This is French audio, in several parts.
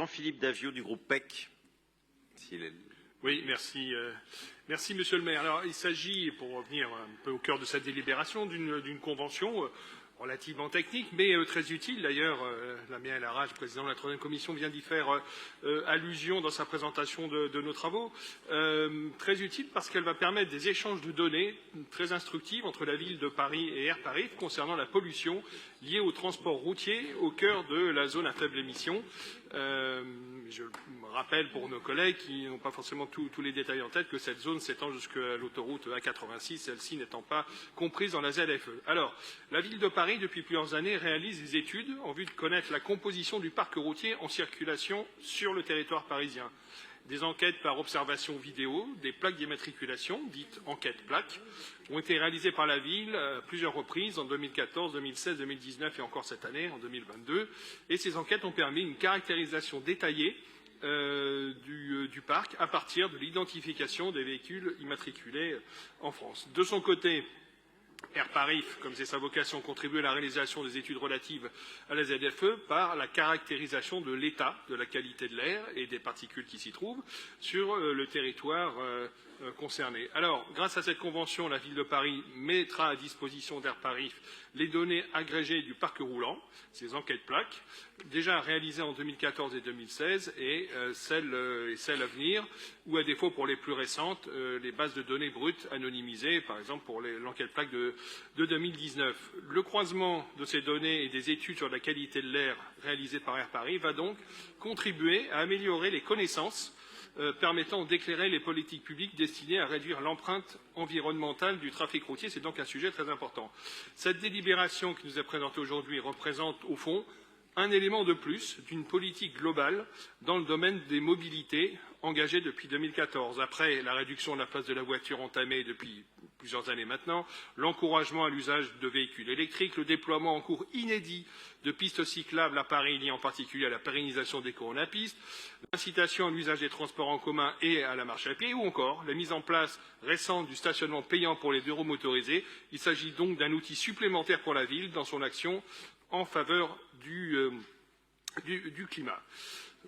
Jean-Philippe Davio du groupe PEC. Oui, merci. Merci, Monsieur le maire. Alors, il s'agit, pour revenir un peu au cœur de cette délibération, d'une convention relativement technique, mais très utile. D'ailleurs, Damien Larage, président de la 3e commission, vient d'y faire allusion dans sa présentation de nos travaux. Très utile parce qu'elle va permettre des échanges de données très instructives entre la ville de Paris et Air Paris concernant la pollution liée au transport routier au cœur de la zone à faible émission. Je rappelle pour nos collègues qui n'ont pas forcément tous les détails en tête que cette zone s'étend jusqu'à l'autoroute A86, celle-ci n'étant pas comprise dans la ZFE. Alors, la ville de Paris, depuis plusieurs années, réalise des études en vue de connaître la composition du parc routier en circulation sur le territoire parisien. Des enquêtes par observation vidéo, des plaques d'immatriculation, dites enquêtes plaques, ont été réalisées par la ville à plusieurs reprises en 2014, 2016, 2019 et encore cette année, en 2022. Et ces enquêtes ont permis une caractérisation détaillée du parc à partir de l'identification des véhicules immatriculés en France. De son côté, Air Paris, comme c'est sa vocation, contribue à la réalisation des études relatives à la ZFE par la caractérisation de l'état de la qualité de l'air et des particules qui s'y trouvent sur le territoire concerné. Alors, grâce à cette convention, la ville de Paris mettra à disposition d'Air Paris les données agrégées du parc roulant, ces enquêtes plaques, déjà réalisées en 2014 et 2016, et celles à venir, ou à défaut pour les plus récentes, les bases de données brutes anonymisées, par exemple pour l'enquête plaque de 2019. Le croisement de ces données et des études sur la qualité de l'air réalisées par Air Paris va donc contribuer à améliorer les connaissances permettant d'éclairer les politiques publiques destinées à réduire l'empreinte environnementale du trafic routier. C'est donc un sujet très important. Cette délibération qui nous est présentée aujourd'hui représente, au fond, un élément de plus d'une politique globale dans le domaine des mobilités engagée depuis 2014. Après la réduction de la place de la voiture entamée depuis plusieurs années maintenant, l'encouragement à l'usage de véhicules électriques, le déploiement en cours inédit de pistes cyclables à Paris liées en particulier à la pérennisation des couronnes à pistes, l'incitation à l'usage des transports en commun et à la marche à pied, ou encore la mise en place récente du stationnement payant pour les 2 roues motorisés. Il s'agit donc d'un outil supplémentaire pour la ville dans son action en faveur du climat.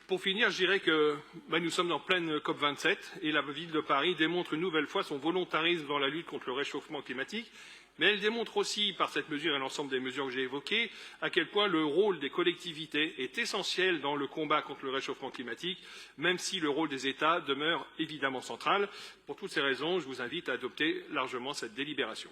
Pour finir, je dirais que nous sommes en pleine COP27 et la ville de Paris démontre une nouvelle fois son volontarisme dans la lutte contre le réchauffement climatique, mais elle démontre aussi, par cette mesure et l'ensemble des mesures que j'ai évoquées, à quel point le rôle des collectivités est essentiel dans le combat contre le réchauffement climatique, même si le rôle des États demeure évidemment central. Pour toutes ces raisons, je vous invite à adopter largement cette délibération.